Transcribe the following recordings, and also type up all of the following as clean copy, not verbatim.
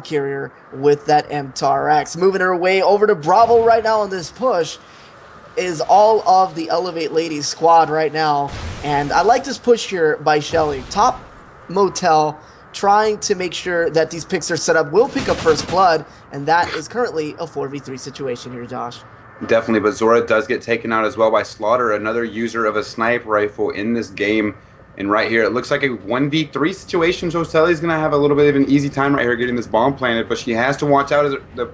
carrier with that MTAR-X. Moving her way over to Bravo right now on this push is all of the Elevate Ladies squad right now. And I like this push here by Shelly. Top Motel trying to make sure that these picks are set up. Will pick up First Blood, and that is currently a 4v3 situation here, Josh. Definitely, but Zora does get taken out as well by Slaughter, another user of a sniper rifle in this game. And right here, it looks like a 1v3 situation, so Shelly's going to have a little bit of an easy time right here getting this bomb planted, but she has to watch out as the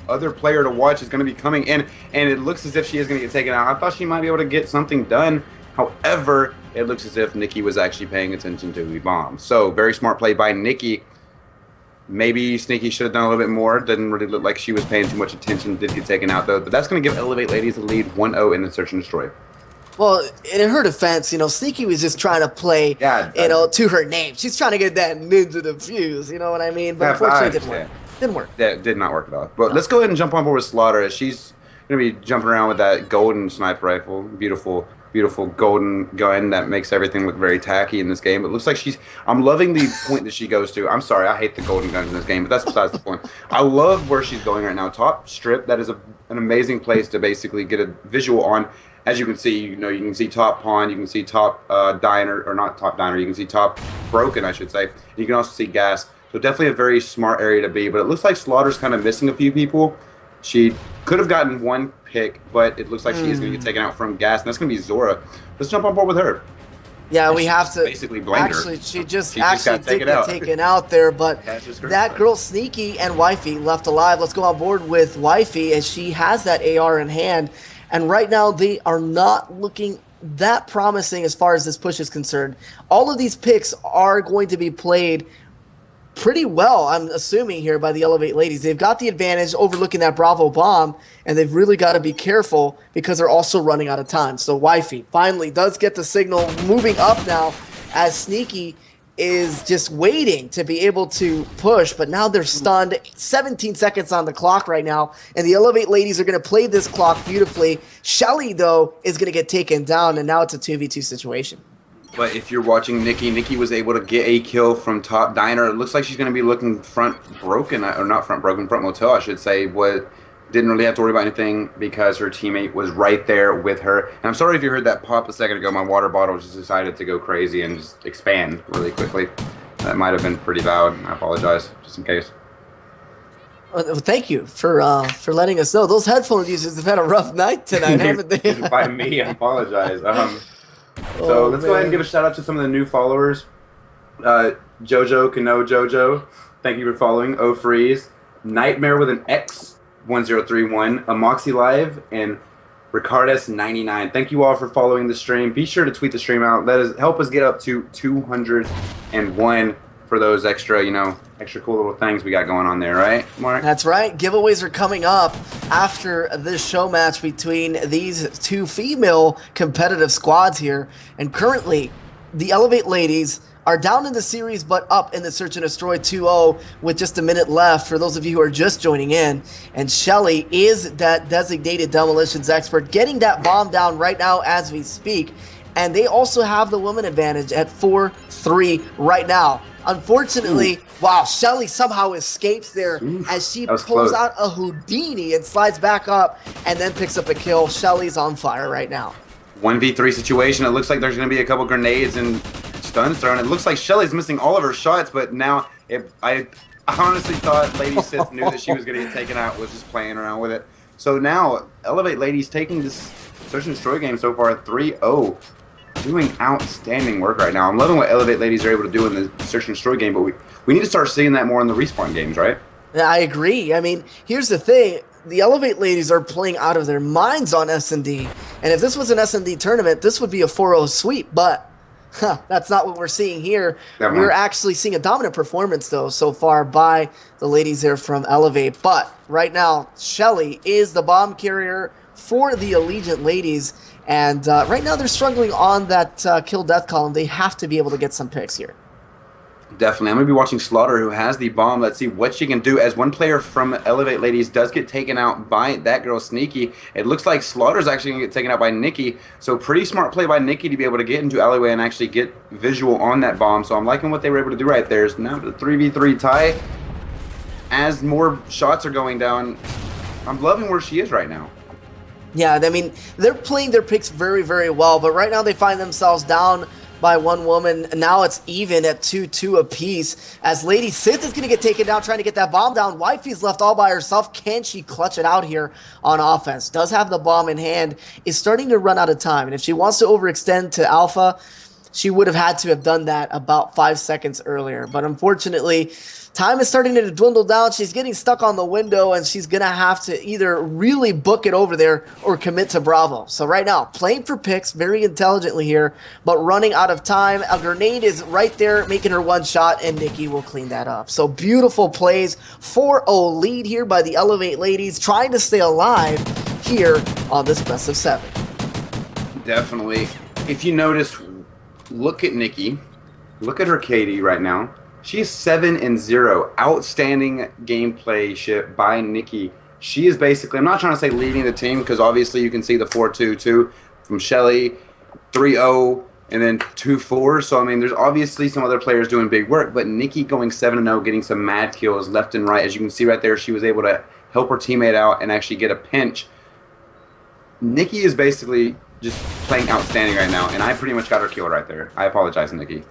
other player to watch is going to be coming in, and it looks as if she is going to get taken out. I thought she might be able to get something done. However, it looks as if Nikki was actually paying attention to the bomb. So, very smart play by Nikki. Maybe Sneaky should have done a little bit more. Didn't really look like she was paying too much attention. Did get taken out, though. But that's going to give Elevate Ladies the lead 1-0 in the Search and Destroy. Well, in her defense, Sneaky was just trying to play, to her name. She's trying to get that ninja defuse, you know what I mean? But unfortunately, it didn't work. Didn't work. That did not work at all. But let's go ahead and jump on board with Slaughter. As she's going to be jumping around with that golden sniper rifle. Beautiful, beautiful golden gun that makes everything look very tacky in this game. It looks like I'm loving the point that she goes to. I'm sorry, I hate the golden guns in this game, but that's besides the point. I love where she's going right now. Top strip, that is an amazing place to basically get a visual on. As you can see, you can see top pawn, you can see top diner, or not top diner, you can see top broken, I should say. You can also see gas. So definitely a very smart area to be, but it looks like Slaughter's kind of missing a few people. She could have gotten one pick, but it looks like she is going to get taken out from gas, and that's going to be Zora. Let's jump on board with her. Yeah, we have to basically blame her. Actually, she just did get taken out there, but that girl Sneaky and Wifey left alive. Let's go on board with Wifey as she has that AR in hand. And right now, they are not looking that promising as far as this push is concerned. All of these picks are going to be played pretty well, I'm assuming, here by the Elevate Ladies. They've got the advantage overlooking that Bravo bomb, and they've really got to be careful because they're also running out of time. So Wifey finally does get the signal, moving up now as Sneaky is just waiting to be able to push, but now they're stunned. 17 seconds on the clock right now, and the Elevate Ladies are going to play this clock beautifully. Shelly, though, is going to get taken down, and now it's a 2v2 situation. But if you're watching Nikki was able to get a kill from top diner. It looks like she's going to be looking front broken, or not front broken, front motel, I should say. Didn't really have to worry about anything because her teammate was right there with her. And I'm sorry if you heard that pop a second ago. My water bottle just decided to go crazy and just expand really quickly. That might have been pretty loud. I apologize, just in case. Well, thank you for letting us know. Those headphone users have had a rough night tonight, haven't they? By me, I apologize. So let's go ahead and give a shout out to some of the new followers. Jojo Kano Jojo, thank you for following. O Freeze, Nightmare with an X 1031, Amoxie Live, and Ricardus99. Thank you all for following the stream. Be sure to tweet the stream out. Help us get up to 201 for those extra cool little things we got going on there, right, Mark? That's right. Giveaways are coming up after this show match between these two female competitive squads here. And currently, the Elevate Ladies are down in the series, but up in the Search and Destroy 2-0 with just a minute left for those of you who are just joining in. And Shelly is that designated demolitions expert, getting that bomb down right now as we speak. And they also have the woman advantage at 4-3 right now. Unfortunately, wow, Shelly somehow escapes there as she pulls out a Houdini and slides back up and then picks up a kill. Shelly's on fire right now. 1v3 situation. It looks like there's going to be a couple grenades and stuns thrown. It looks like Shelly's missing all of her shots, but now I honestly thought Lady Sith knew that she was going to get taken out, was just playing around with it. So now, Elevate Ladies taking this Search and Destroy game so far 3-0. Doing outstanding work right now. I'm loving what Elevate Ladies are able to do in the Search and Destroy game, but we need to start seeing that more in the Respawn games, right? Yeah, I agree. I mean, here's the thing. The Elevate Ladies are playing out of their minds on S&D. And if this was an S&D tournament, this would be a 4-0 sweep, but that's not what we're seeing here. We're actually seeing a dominant performance, though, so far by the ladies there from Elevate. But right now, Shelly is the bomb carrier for the Allegiant Ladies. And right now they're struggling on that kill-death column. They have to be able to get some picks here. Definitely. I'm going to be watching Slaughter, who has the bomb. Let's see what she can do as one player from Elevate Ladies does get taken out by that girl Sneaky. It looks like Slaughter's actually going to get taken out by Nikki. So pretty smart play by Nikki to be able to get into alleyway and actually get visual on that bomb. So I'm liking what they were able to do right there. Is now the 3v3 tie. as more shots are going down, I'm loving where she is right now. Yeah, I mean, they're playing their picks very, very well, but right now they find themselves down by one woman. Now it's even at 2-2 apiece as Lady Sith is going to get taken down trying to get that bomb down. Wifey's left all by herself. Can she clutch it out here on offense? Does have the bomb in hand, is starting to run out of time. And if she wants to overextend to Alpha, she would have had to have done that about 5 seconds earlier. But unfortunately, time is starting to dwindle down. She's getting stuck on the window, and she's going to have to either really book it over there or commit to Bravo. So right now, playing for picks very intelligently here, but running out of time. A grenade is right there, making her one shot, and Nikki will clean that up. So beautiful plays. 4-0 lead here by the Elevate ladies, trying to stay alive here on this best of 7. Definitely. If you notice, look at Nikki. Look at her KD right now. She's 7-0. Outstanding gameplay ship by Nikki. She is basically, I'm not trying to say leading the team, because obviously you can see the 4-2-2 from Shelly, 3-0, and then 2-4. So, I mean, there's obviously some other players doing big work, but Nikki going 7-0, getting some mad kills left and right. As you can see right there, she was able to help her teammate out and actually get a pinch. Nikki is basically just playing outstanding right now, and I pretty much got her kill right there. I apologize, Nikki.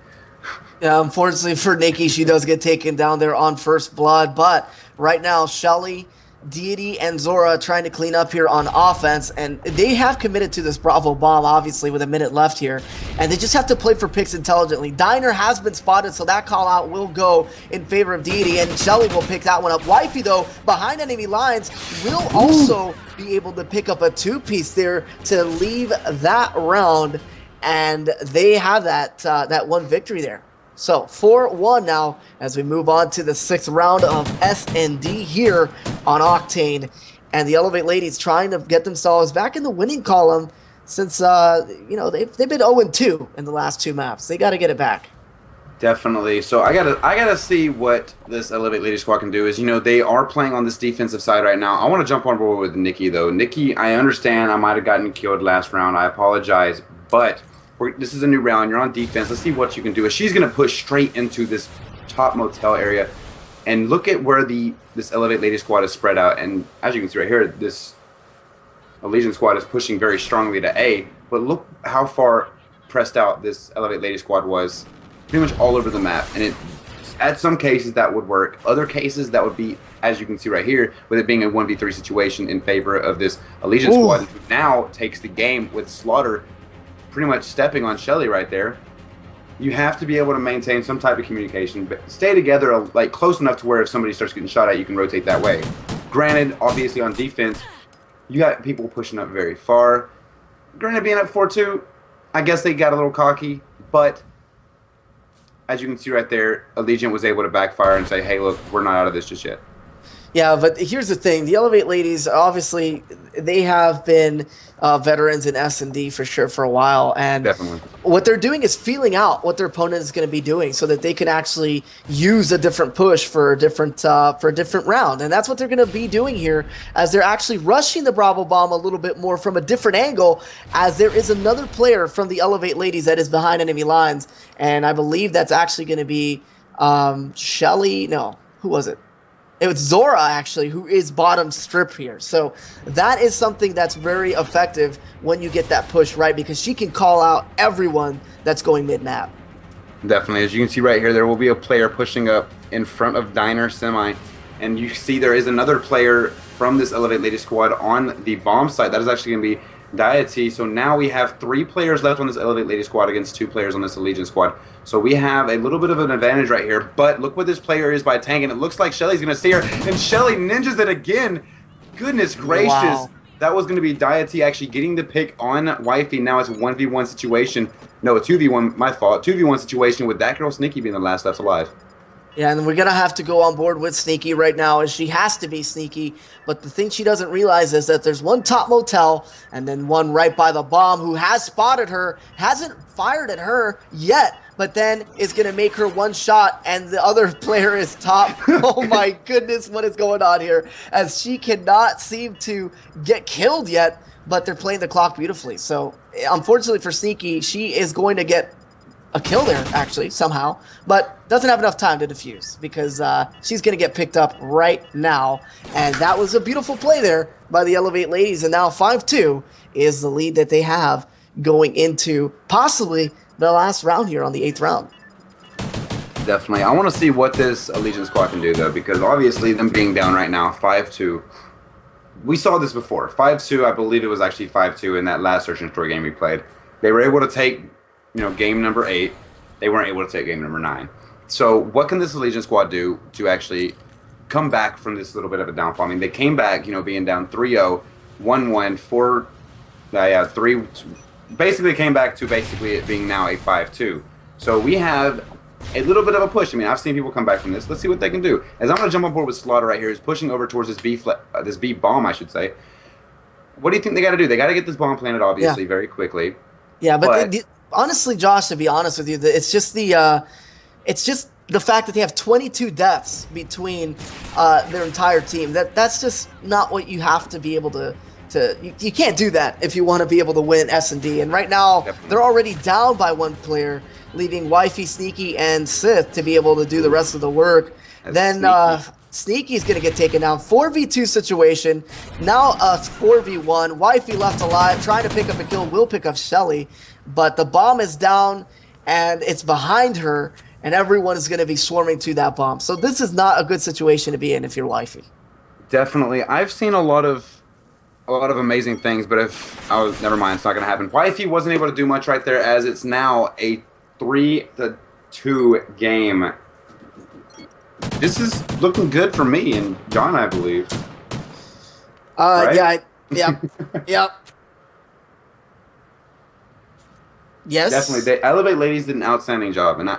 Yeah, unfortunately for Nikki, she does get taken down there on first blood. But right now, Shelly, Deity, and Zora trying to clean up here on offense. And they have committed to this Bravo bomb, obviously, with a minute left here. And they just have to play for picks intelligently. Diner has been spotted, so that call out will go in favor of Deity. And Shelly will pick that one up. Wifey, though, behind enemy lines, will also be able to pick up a 2-piece there to leave that round. And they have that one victory there. So 4-1 now as we move on to the 6th round of S&D here on Octane. And the Elevate ladies trying to get themselves back in the winning column since, you know, they've been 0-2 in the last 2 maps. They got to get it back. Definitely. So I gotta see what this Elevate Lady Squad can do. Is, you know, they are playing on this defensive side right now. I want to jump on board with Nikki, though. Nikki, I understand I might have gotten killed last round. I apologize. But this is a new round. You're on defense. Let's see what you can do. She's going to push straight into this top motel area. And look at where this Elevate Lady Squad is spread out. And as you can see right here, this Legion Squad is pushing very strongly to A. But look how far pressed out this Elevate Lady Squad was. Pretty much all over the map. And at some cases that would work. Other cases that would be, as you can see right here, with it being a 1v3 situation in favor of this Legion Squad, who now takes the game with Slaughter pretty much stepping on Shelly right there. You have to be able to maintain some type of communication, but stay together like close enough to where if somebody starts getting shot at, you can rotate that way. Granted, obviously on defense, you got people pushing up very far. Granted, being up 4-2, I guess they got a little cocky, but as you can see right there, Allegiant was able to backfire and say, hey, look, we're not out of this just yet. Yeah, but here's the thing. The Elevate ladies, obviously, they have been veterans in S&D for sure for a while. And definitely, what they're doing is feeling out what their opponent is going to be doing so that they can actually use a different push for a different round. And that's what they're going to be doing here as they're actually rushing the Bravo bomb a little bit more from a different angle, as there is another player from the Elevate ladies that is behind enemy lines. And I believe that's actually going to be Shelly. No, who was it? It was Zora, actually, who is bottom strip here. So that is something that's very effective when you get that push right, because she can call out everyone that's going mid-map. Definitely. As you can see right here, there will be a player pushing up in front of Diner Semi. And you see there is another player from this Elevate Lady Squad on the bomb site. That is actually going to be Deity. So now we have 3 players left on this Elevate Lady Squad against 2 players on this Allegiant Squad. So we have a little bit of an advantage right here. But look what this player is by tanking. It looks like Shelly's going to see her. And Shelly ninjas it again. Goodness gracious. Wow. That was going to be Deity actually getting the pick on Wifey. Now it's a 1v1 situation. No, a 2v1, my fault. 2v1 situation with that girl Sneaky being the last left alive. Yeah, and we're going to have to go on board with Sneaky right now, as she has to be sneaky. But the thing she doesn't realize is that there's one top motel and then one right by the bomb who has spotted her, hasn't fired at her yet, but then is going to make her one shot, and the other player is top. Oh my goodness, what is going on here? As she cannot seem to get killed yet, but they're playing the clock beautifully. So unfortunately for Sneaky, she is going to get a kill there, actually, somehow, but doesn't have enough time to defuse because she's going to get picked up right now. And that was a beautiful play there by the Elevate ladies. And now 5-2 is the lead that they have going into possibly the last round here on the 8th round. Definitely. I want to see what this Allegiant squad can do, though, because obviously them being down right now, 5-2. We saw this before. 5-2, I believe it was actually 5-2 in that last Search and Destroy game we played. They were able to take, game number 8. They weren't able to take game number 9. So what can this Allegiant squad do to actually come back from this little bit of a downfall? I mean, they came back, being down 3-0, 1-1, 3. Basically came back to basically it being now a 5-2. So we have a little bit of a push. I mean, I've seen people come back from this. Let's see what they can do. As I'm going to jump on board with Slaughter right here, who's pushing over towards this B bomb, I should say. What do you think they got to do? They got to get this bomb planted, obviously, very quickly. Yeah, but honestly, Josh, to be honest with you, it's just the fact that they have 22 deaths between their entire team. That's just not what you have to be able to. You can't do that if you want to be able to win S&D. And right now, they're already down by 1 player, leaving Wifey, Sneaky, and Sith to be able to do the rest of the work. Then Sneaky's going to get taken down. 4v2 situation. Now a 4v1. Wifey left alive, trying to pick up a kill. Will pick up Shelly. But the bomb is down, and it's behind her, and everyone is going to be swarming to that bomb. So this is not a good situation to be in if you're Wifey. Definitely. I've seen a lot of amazing things, but never mind, it's not going to happen. Wifey wasn't able to do much right there, as it's now a 3-2 game. This is looking good for me and John, I believe. Right? Yeah. Yes. Definitely. The Elevate ladies did an outstanding job, and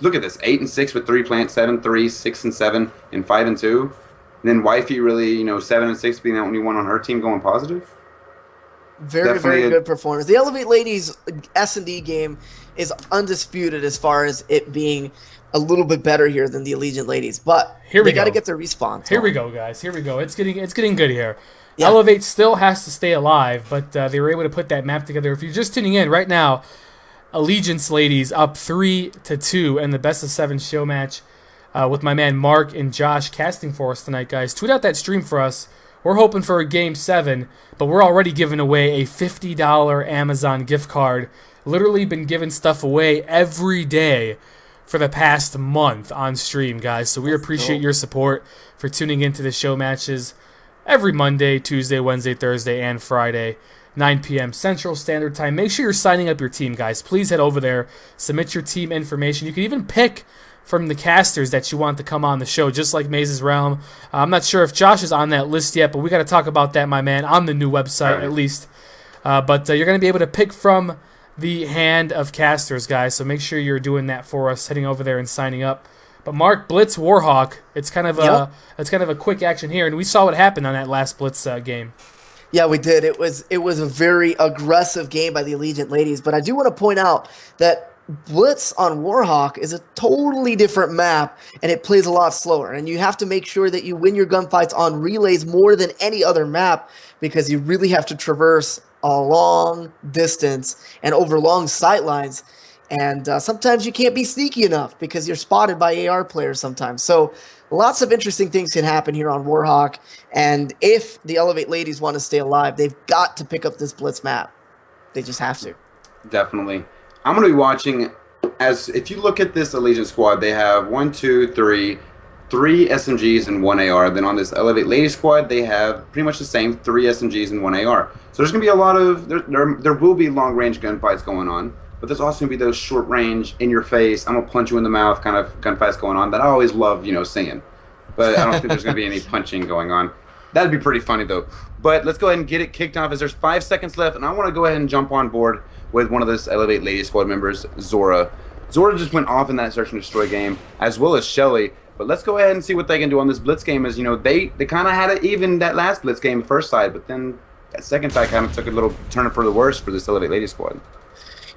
look at this: 8-6 with 3 plants, 7-3, 6-7, and 5-2. And then Wifey really, 7-6 being the only one on her team going positive. Very good performance. The Elevate ladies S&D game is undisputed as far as it being a little bit better here than the Allegiant ladies, but they got to get their respawn. Here we go, guys. Here we go. It's getting good here. Yeah. Elevate still has to stay alive, but they were able to put that map together. If you're just tuning in right now, Allegiance ladies up 3-2 in the best of 7 show match with my man Mark and Josh casting for us tonight, guys. Tweet out that stream for us. We're hoping for a Game 7, but we're already giving away a $50 Amazon gift card. Literally been giving stuff away every day for the past month on stream, guys. So we appreciate your support for tuning into the show matches every Monday, Tuesday, Wednesday, Thursday, and Friday, 9 p.m. Central Standard Time. Make sure you're signing up your team, guys. Please head over there, submit your team information. You can even pick from the casters that you want to come on the show, just like Maze's Realm. I'm not sure if Josh is on that list yet, but we got to talk about that, my man, on the new website at least. But you're going to be able to pick from the hand of casters, guys, so make sure you're doing that for us, heading over there and signing up. But Mark, Blitz Warhawk, it's kind of a quick action here, and we saw what happened on that last Blitz game. Yeah, we did. It was a very aggressive game by the Allegiant ladies, but I do want to point out that Blitz on Warhawk is a totally different map, and it plays a lot slower. And you have to make sure that you win your gunfights on relays more than any other map, because you really have to traverse a long distance and over long sight lines. And sometimes you can't be sneaky enough because you're spotted by AR players sometimes. So lots of interesting things can happen here on Warhawk. And if the Elevate ladies want to stay alive, they've got to pick up this Blitz map. They just have to. Definitely. I'm going to be watching, as if you look at this Allegiant squad, they have 3 SMGs and 1 AR. Then on this Elevate Lady squad, they have pretty much the same 3 SMGs and 1 AR. So there's going to be a lot of, there will be long-range gunfights going on, but there's also going to be those short-range, in-your-face, I'm going to punch you in the mouth kind of gunfights going on that I always love, seeing. But I don't think there's going to be any punching going on. That'd be pretty funny, though. But let's go ahead and get it kicked off, as there's 5 seconds left, and I want to go ahead and jump on board with one of this Elevate Lady squad members, Zora. Zora just went off in that Search and Destroy game, as well as Shelly. But let's go ahead and see what they can do on this Blitz game. As they kind of had it even that last Blitz game, first side, but then that second side kind of took a little turn for the worse for this Elevate Lady squad.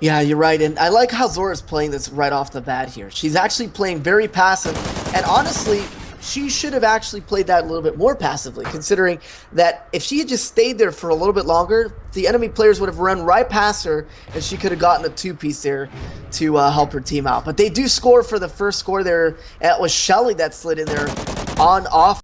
Yeah, you're right, and I like how Zora's playing this right off the bat here. She's actually playing very passive, and honestly, she should have actually played that a little bit more passively, considering that if she had just stayed there for a little bit longer, the enemy players would have run right past her, and she could have gotten a two-piece there to help her team out. But they do score for the first score there. It was Shelly that slid in there on off.